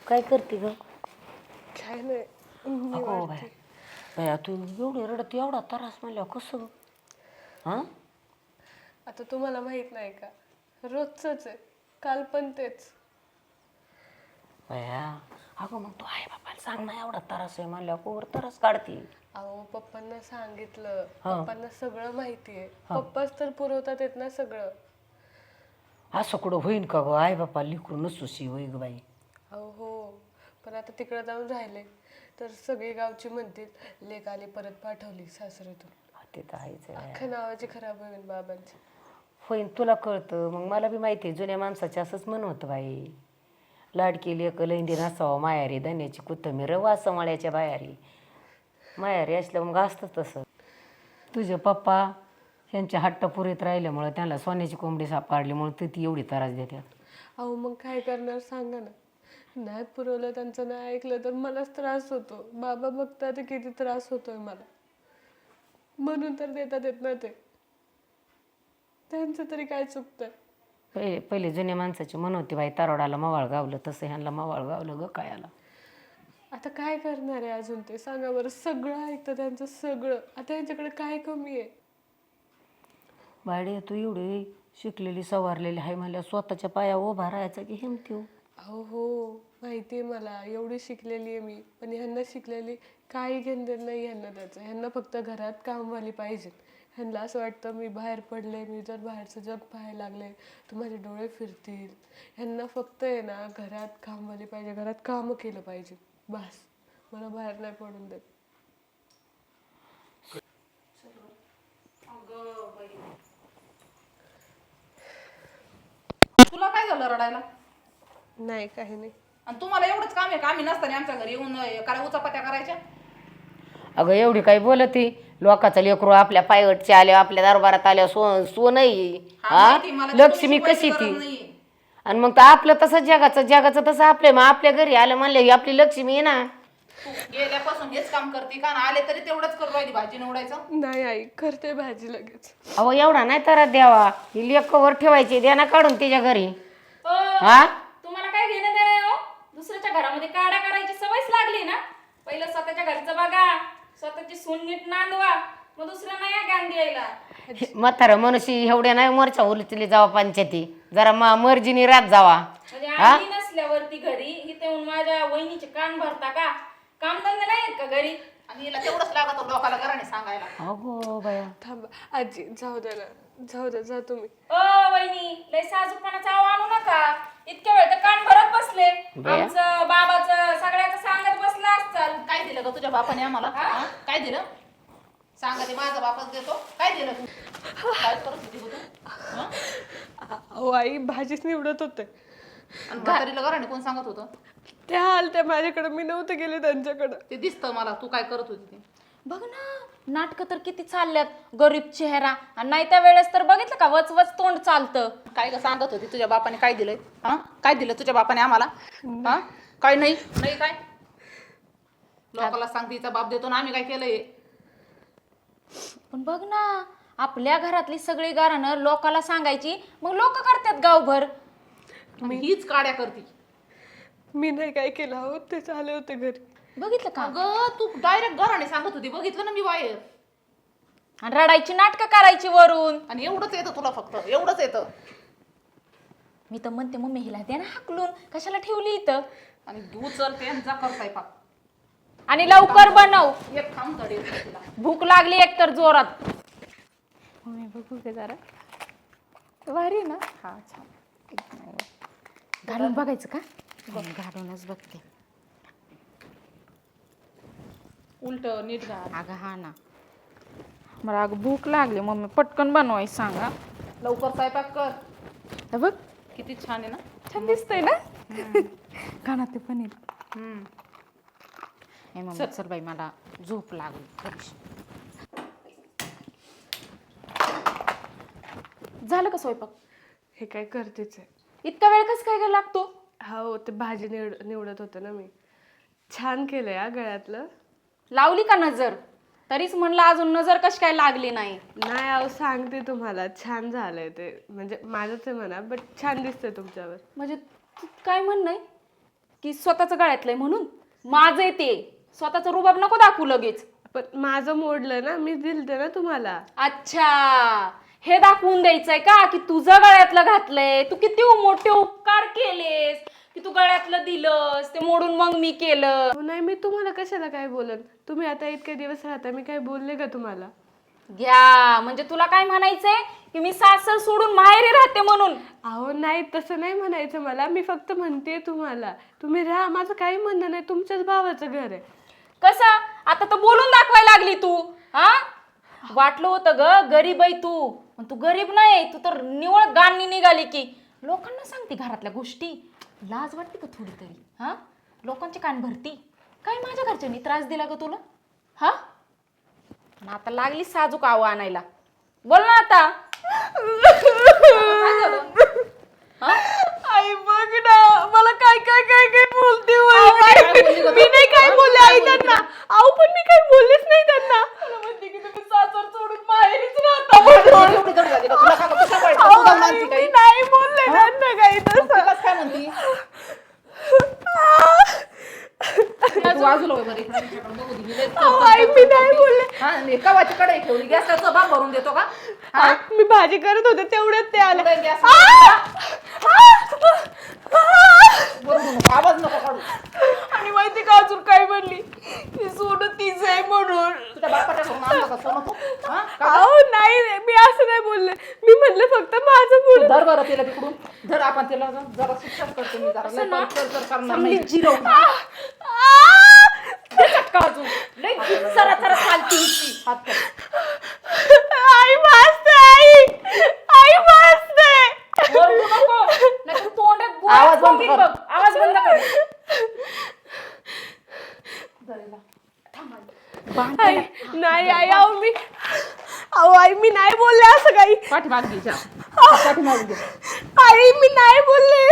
काय करते ग? काय नाही अगो बाया तू एवढी रडत एवढा त्रास म्हणल्यावर कसं? हां आता तुम्हाला माहित नाही का, रोजच आहे. काल पण तेच. बाया अगं मग तू आहे बापाला सांग ना, एवढा त्रास आहे म्हणल्यावर कोवर त्रास काढते. अहो पप्पांना सांगितलं, हा. पप्पांना सगळं माहितीये. हा. पप्पाच तर पुरवतात येत ना सगळं. असं कुठं होईन का ग? आई बापा लिकरू नसुशी होई ग बाई. अहो हो, पण आता तिकडे जाऊन राहिले तर सगळी गावची म्हणतील लेक आली परत पाठवली सासरीतून. ते तर आहेच आहे. अख्ख्या नावाची खराब होईल बाबांची. होईन तुला कळतं, मग मला बी माहिती आहे जुन्या माणसाचे असंच म्हण होतं बाई. लाडकी लेक लैंदी नसावं मायारी, धन्याची कोथंबीर वासमळ्याच्या बायारी. मायारी असलं मग असतं तसं. तुझे पप्पा ह्यांच्या हट्ट पुरीत राहिल्यामुळं त्यांना सोन्याची कोंबडी सापडल्यामुळे ती एवढी त्रास देतात. अहो मग काय करणार सांगा ना. नाही पुरवलं, त्यांचं नाही ऐकलं तर मलाच त्रास होतो. बाबा बघतात किती त्रास होतोय मला, म्हणून तर देतात येत ना ते. त्यांचं तरी काय चुकतंय. पहिले जुन्या माणसाची म्हण होती बाई, तारोडाला मवाळ गावलं तसं ह्यांना मवाळ गावलं ग कायाला. आता काय करणार आहे अजून ते सांगा बरं. सगळं ऐकतं त्यांचं सगळं. आता यांच्याकडे काय कमी आहे? बायडे तू एवढी शिकलेली सवारलेली आहे म्हणल्या स्वतःच्या पाया उभा राहायचा की हिमती हो. अहो हो, माहिती आहे मला. एवढी शिकलेली आहे मी, पण ह्यांना शिकलेली काही घेणं नाही ह्यांना त्याचं. ह्यांना फक्त घरात कामवाली पाहिजे. ह्यांना असं वाटतं मी बाहेर पडले, मी जर बाहेरचं जग पाहायला लागले तर माझे डोळे फिरतील. ह्यांना फक्त आहे ना घरात कामवाली पाहिजे, घरात कामं केलं पाहिजे बस. मला बाहेर नाही पडून देत. तुला काय झालं रडायला? नाही काही नाही. आणि तुम्हाला एवढंच काम आहे का आम्ही नसताना आमच्या घरी येऊन काय उचापत्या करायच्या? अगं एवढी काही बोलती, लोकाचा लेकरू आपल्या पायवटचे आले, आपल्या दरबारात आल्या सो नाही हा माहिती मला, लक्ष्मी तुमची कशी गरज ती. नाहीये. आणि मग तर आपलं तसं जगाचं तसं आपल्या मग आपल्या घरी आलं म्हणलं ही आपली लक्ष्मी आहे ना. तू गेल्यापासून हेच काम करते का? आले तरी तेवढंच करू राहिली, भाजी निवडायचं. नाही आई, करते भाजी लगेच. अहो एवढा नाही तर द्यावा, ही लेक कवर ठेवायची, द्या ना काढून तिच्या घरी. हा तुम्हाला काय घेणं देणं हो? दुसऱ्याच्या घरामध्ये काड्या करायची सवयच लागली ना. पहिलं स्वतःच्या घरचं बघा, स्वतःची सून नीट नांदवा, मग दुसऱ्यांना या ज्ञान द्यायला. म्हातारं मनुष्य एवढ्या नाही मोरच्या उलटली जावा पंचायती, जरा मर्जीने रात जावा. म्हणजे आई नसल्यावरती घरी इथे येऊन माझ्या वहिनीचे कान भरता का? कामधंदे नाही आहेत का घरी? आणि हिला तेवढंच लागत लोकाला घराने सांगायला. अगो बाया थांबा आजी, जाऊ दे ना, जाऊ दे, जा तुम्ही. ओ वहिनी, लय साजूकपणाचा आव आणू नका. इतक्या वेळ तर कान भरत बसले. आमचं बाबाचं सगळ्याचं सांगत बसला असताल. काय दिलं ग तुझ्या बापाने आम्हाला? हा? काय दिलं? सांगा ते माझा बापच देतो. काय दिलं तू? काय करत होती ग तू? हा? अहो आई, भाजीच निवडत होते. आणि म्हातारीला घराने कोण सांगत होतं? त्या आलत्या माझ्याकडे, मी नव्हते गेले त्यांच्याकडे. ते दिसतं मला तू काय करत होती ते. बघ ना, नाटकं तर किती चालल्यात. गरीब चेहरा, आणि नाही त्या वेळेस तर बघितलं का वचवच तोंड चालतं. काय ग सांगत होती तुझ्या बापाने काय दिलंय? हा? काय दिलं तुझ्या बापाने आम्हाला? हा? काय नाही नाही काय? लोकाला सांगते हिचा बाप देतो ना, आम्ही काय केलंय? पण बघ ना, आपल्या घरातली सगळी गारणं लोकाला सांगायची, मग लोक करतात गावभर. आणि हीच काड्या करती. मी नाही काय केलं. हो, तेच आले होते घरी. बघितलं का? अगं तू डायरेक्ट घराने सांगत होती, बघितलं ना मी बाहेर. आणि रडायची नाटकं करायची वरून. आणि एवढंच येतं तुला, फक्त एवढंच येतं. मी तर म्हणते मम्मी हिला दे ना हाकलून, कशाला ठेवली इथं. आणि तू चल त्यांचा करताय पाक. आणि लवकर बनव, एक थांब तडी तिला. भूक लागली एकतर जोरात. मम्मी बघू का जरा, भारी ना. हा छान. घालून बघायचं का? घालूनच बघते. उलट नीट घाल. अगं हा ना, मला अगं भूक लागली मम्मी, पटकन बनवायचं सांगा. लवकर स्वयंपाक कर. हे बघ किती छान आहे ना. छान दिसतंय ना. कानात ते पनीर. हे मम्मी चल बाई, मला झोप लागली थोडीशी. झालं का स्वयंपाक? हे काय करतेच आहे. इतका वेळ कसं काय लागतो? हो, ते भाजी निवडत होते ना मी. छान केलंय हा गळ्यातलं. लावली का नजर? तरीच म्हणलं अजून नजर कशी काय लागली नाही. नाही अहो, सांगते तुम्हाला, छान झालंय ते. म्हणजे माझंच आहे म्हणा, बट छान दिसतंय तुमच्यावर. म्हणजे काय म्हण नाही? की स्वतःचं गळ्यातलंय म्हणून माझं आहे ते. स्वतःचं रुबाब नको दाखवू लगेच. पण माझं मोडलं ना, मी दिलते ना तुम्हाला. अच्छा, हे दाखवून द्यायचंय का की तुझं गळ्यातलं घातलंय, तू किती मोठे उपकार केलेस की तू गळ्यातलं दिलंस ते मोडून मग मी केलं. हो नाही, मी तुम्हाला कशाला काय बोलन. तुम्ही आता इतके दिवस राहता, मी काय बोलले का तुम्हाला? घ्या, म्हणजे तुला काय म्हणायचंय की मी सासर सोडून माहेरी राहते म्हणून? अहो नाही, तसं नाही म्हणायचं मला. मी फक्त म्हणते तुम्हाला, तुम्ही राहा, माझं काही म्हणणं नाही. तुमच्याच भावाचं घर आहे. कसं आता तर बोलून दाखवायला लागली तू. हा, वाटलं होतं ग गरीब आहे तू, पण तू गरीब नाही, तू तर निवळ गाणी निघाली की लोकांना सांगते घरातल्या गोष्टी. लाज वाटते का थोडी तरी? हा, लोकांचे कान भरती काय? माझ्या घरच्यांनी त्रास दिला का तुला? हा, पण आता लागली साजूक आव आणायला. बोल ना आता. काय झालं? हा? आई बघ ना, मला काय काय काय काय बोलते. मी नाही काय बोलले आई त्यांना. अहो पण मी काय बोललेच नाही त्यांना. मला म्हणते की तुम्ही सासर सोडून माहेरीच राहता म्हणून. एवढी जड झाली का? तुला का गं? कशा वाईट? अहो, तू जाऊन आई, आणती मी काही? नाही बोलले त्यांना काही मग तसं. तिलाच काय म्हणती? तू बाजूला होय बरं, इकडे तिच्याकडे बघू दे. मी लय अहो, आई मी नाही बोलले. हा, आणि कवाची कढई ठेवली, गॅसचा भाग भरून देतो का? हा? मी भाजी करत होते तेवढ्यात ते आले. पुढे गॅस बरोबर नको, आवाज नको काढू. आणि माहिती का अजून काय म्हणली? ती सोनं तीच आहे म्हणून. तुझ्या बापाच्या घरून आणलं का सोनं तू? हा? अहो नाही रे, मी असं नाही बोलले. मी म्हणलं फक्त माझं तू म्हणून. धर बरं तिला तिकडून. धर, आपण तिला जरा शिक्षण करतो मी जरा. लय कर करणार नाही. सरा सरा चालती हिची. हात कर. आई वाजते, आई आई वाजते. ओरडू नको, नाहीतर तोंडात गोळा आवाज बंद कोंबील कर. बघ. आवाज बंद कर. आई, नाही आई, अहो आई मी नाही बोलले असं काही. पाठीमाग घे जा. पाठीमाग घे. आई मी नाही बोलले.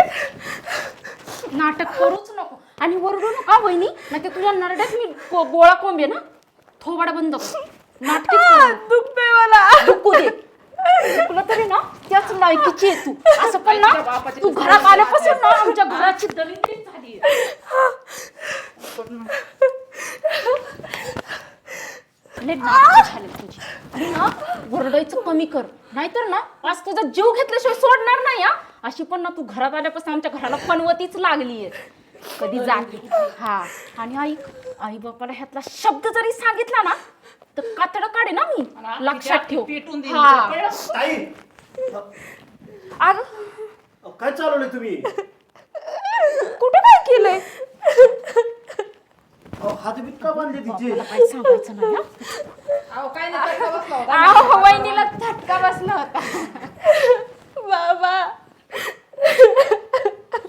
नाटक करूच नको आणि ओरडू नका वहिनी, नाही तुझ्या नरड्यात मी गोळा कोंबे ना. थोबाडा बंद कर. नाटक दुखते मला. दुखू दे. दुखलं तरी ना त्याच लायकीची आहे तू. असं पण ना तू घरात आल्यापासून ना आमच्या घराची दलिंद्री झाली. नाटक झाले तुझी. आणि ना ओरडायचं कमी कर, नाहीतर ना आज तुझा जीव घेतल्याशिवाय सोडणार नाही. हा, अशी पण ना तू घरात आल्यापासून आमच्या घराला पनवतीच लागलीये. कधी जाते. हा, आणि आई बापाला ह्यातला शब्द जरी सांगितला ना तर कातड काढे ना मी. लक्षात ठेव. पेटून देईन. हा. कळलं? ताई, अगं काय चालवलंय तुम्ही? कुठे काय केलंय? हात बीत का बांधले तिचे? मला काही सांगायचं नाही. अहो, काय नाही, तडका बसला होता. हा, वहिनीला झटका बसला होता. बाबा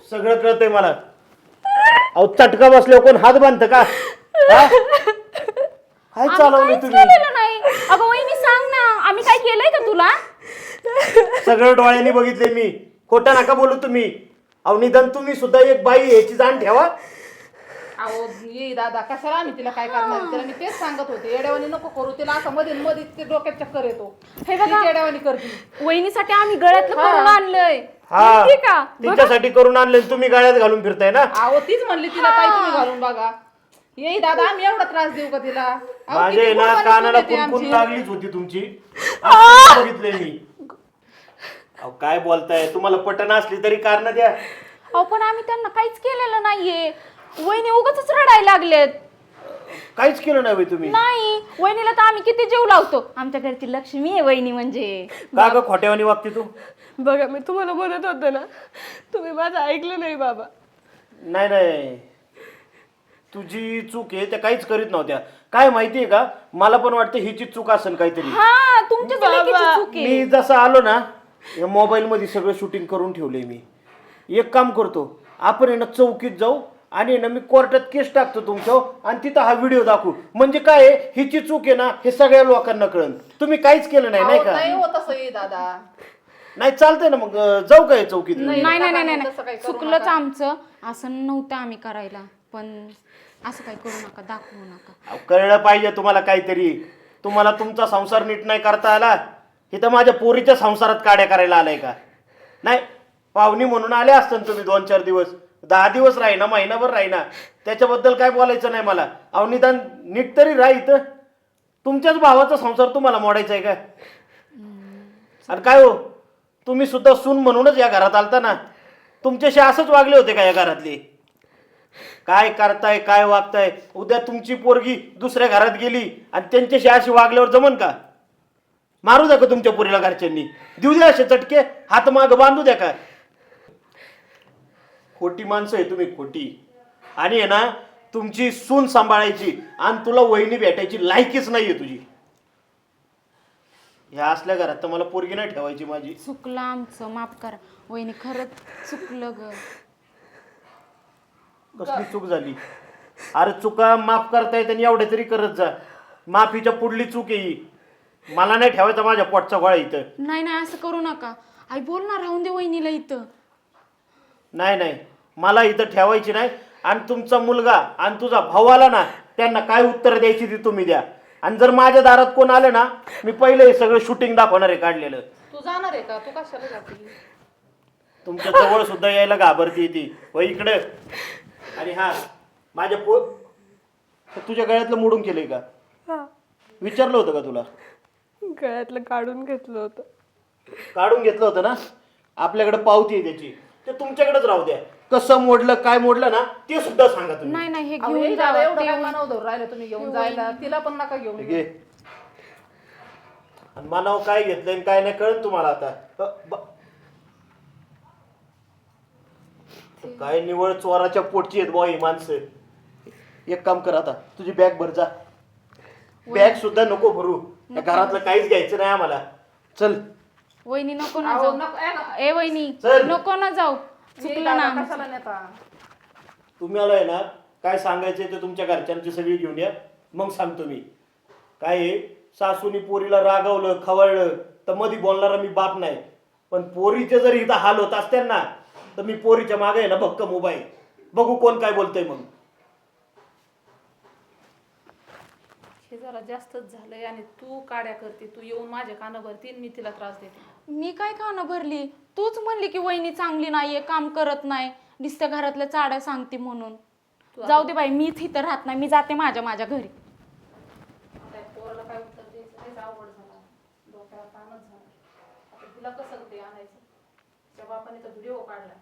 सगळं कळतंय मला. अहो चटका बसल्यावर कोण हात बांधतं का? हा? काय आम्ही चालवलंय काहीच तुम्ही? केलेलं नाही. अगं वहिनी सांग ना, आम्ही काय केलंय का तुला? सगळं डोळ्यांनी बघितले मी. खोटं नका बोलू तुम्ही. अहो निदान तुम्ही सुद्धा एक बाई आहे, याची जाण ठेवा. अहो ये दादा, कशाला आम्ही तिला काय करणार? तिला मी तेच सांगत होते, येड्यावानी नको करू. तिला असं मध्ये मध्ये ते डोक्यात चक्कर येतो. हे बघा. ती येड्यावानी करते. वहिनीसाठी आम्ही गळ्यातलं करून आणलंय. हा, माहितीये का? तिच्यासाठी करून आणले, तुम्ही गाड्यात घालून फिरताय ना. अहो तीच म्हणली तिला, ताई तुम्ही घालून बघा. येई दादा, आम्ही एवढा त्रास देऊ का तिला? अहो, माझ्या किती ना कुरबानी कानाला केली ती कुणकुण आमची. लागलीच होती तुमची. असं बघितलंय मी. अहो काय बोलताय? तुम्हाला पटन असली तरी कारण द्या. अहो पण आम्ही त्यांना काहीच केलेलं नाहीये. वहिनी उगाचच रडायला लागलेत. काहीच केलं नाही बाई तुम्ही. नाही, वहिनीला तर आम्ही किती जीव लावतो. आमच्या घरची लक्ष्मी आहे वहिनी म्हणजे. का ग खोट्यावानी वागते तू? बघा, मी तुम्हाला म्हणत होते ना, तुम्ही माझं ऐकलं नाही बाबा. नाही नाही, तुझी चूक आहे. त्या काहीच करीत नव्हत्या. काय माहितीये का, मला पण वाटतं हिची चूक असेल काहीतरी. हा, तुमच्या लेकीची चूक आहे. मी जसं आलो ना, या मोबाईल मध्ये सगळं शूटिंग करून ठेवलंय मी. एक काम करतो, आपण आहे ना चौकीत जाऊ आणि ना मी कोर्टात केस टाकतो तुमच्यावर आणि तिथं हा व्हिडिओ दाखवू. म्हणजे काय आहे, हिची चूक आहे ना हे सगळ्या लोकांना कळन. तुम्ही काहीच केलं नाही, नाही अहो, का? नाही होत असं ये दादा. नाही चालतंय ना, मग जाऊ काय चौकीत? नाही नाही नाही तसं नाही काही करू चुकलंच नका. आमचं. असं नव्हतं आम्ही करायला, पण असं काही करू नका, दाखवू नका. अहो, कळलं पाहिजे तुम्हाला काहीतरी. तुम्हाला तुमचा संसार नीट नाही करता आला, हे तर माझ्या पोरीच्या संसारात काड्या करायला आलाय का? नाही, पाहुणी म्हणून आले असतं तुम्ही 2-4 दिवस. 10 दिवस राहीना, महिनाभर राहीना, त्याच्याबद्दल काय बोलायचं नाही मला. अहो निदान नीट तरी राह इथं. तुमच्याच भावाचा संसार तुम्हाला मोडायचा आहे का? आणि काय हो, तुम्ही सुद्धा सून म्हणूनच या घरात आलता ना. तुमच्याशी असंच वागले होते का या घरातले? काय करताय, काय वागताय? उद्या तुमची पोरगी दुसऱ्या घरात गेली आणि त्यांच्याशी अशी वागल्यावर जमन का? मारू द्या का तुमच्या पोरीला घरच्यांनी? देऊ द्या असे चटके, हात माग बांधू द्या का? खोटी माणसं आहे तुम्ही, खोटी. आणि आहे ना, तुमची सून सांभाळायची आणि तुला वहिनी भेटायची लायकीच नाहीये तुझी. ह्या असल्या घरात तर मला पोरगी नाही ठेवायची माझी. चुकलं आमचं, माफ करा वहिनी, खरंच चुकलं ग. कसली चूक झाली? अरे चुका माफ करता येते, एवढे तरी करत जा. माफीच्या पुढली चूक आहे ही. मला नाही ठेवायचा माझ्या पोटचा गोळा इथं. नाही नाही असं करू नका. आई बोल ना, राहून दे वहिनीला इथं. नाही नाही, मला इथं ठेवायची नाही. आणि तुमचा मुलगा आणि तुझा भाऊ आला ना, त्यांना काय उत्तर द्यायची ती तुम्ही द्या. आणि जर माझ्या दारात कोण आलं ना, मी पहिले हे सगळं शूटिंग दाखवणार आहे काढलेलं. तू जाणार आहे का? तू कशाला जाते? तुमच्या जवळ सुद्धा यायला घाबरती ती. हो इकडे. आणि हा, माझ्या तुझ्या गळ्यातलं मोडून केलंय का? हा, विचारलं होतं का तुला? गळ्यातलं काढून घेतलं होतं. काढून घेतलं होतं ना. आपल्याकडे पावती आहे त्याची, ते तुमच्याकडेच राहू द्या. कसं मोडलं, काय मोडलं ना, ते सुद्धा सांगा तुम्ही. नाही नाही, हे अहो, घेऊन हे जावा. झालं, एवढं काय मनावर धरून राहिलं तुम्ही घेऊन जायला? तिला पण नका घेऊन घे. आणि मनावर काय घेतलंय आणि काय नाही कळत तुम्हाला आता. काय निवळ चोराच्या पोटची आहेत बुवा ही माणसं. एक काम कर, आता तुझी बॅग भर जा. बॅग सुद्धा नको भरू. या घरातलं काहीच घ्यायचं नाही आम्हाला. चल. वहिनी नको ना अहो, जाऊ. नको, ए वहिनी चल. नको ना जाऊ. चुकलं ना आमचं. कशाला नेता? तुम्हाला आहे ना, काय सांगायचंय ते तुमच्या घरच्यांची सगळी घेऊन या, मग सांगतो मी. काय आहे, सासूनी पोरीला रागवलं, खवळलं तर मध्ये बोलणारा मी बाप नाही. पण पोरीचे जर इथं हाल होत असतील ना, तर मी पोरीच्या मागे आहे ना भक्कम उभा आहे. बघू कोण काय बोलतंय मग. हे जरा जास्तच झालंय. आणि तू काड्या करते, तू येऊन माझ्या कानं भरती आणि मी तिला त्रास देते. मी काय कानं भरली? तूच म्हणली की वहिनी चांगली नाहीये, काम करत नाही, नुसत्या घरातल्या चाड्या सांगते म्हणून. जाऊ दे बाई, मीच इथं राहत नाही, मी जाते माझ्या घरी. त्या पोराला काय उत्तर द्यायचं हेच अवघड झाला. डोक्याला ताणच झाला. आता तिला कसं ते आणायचं? त्या बापाने तर व्हिडिओ काढला.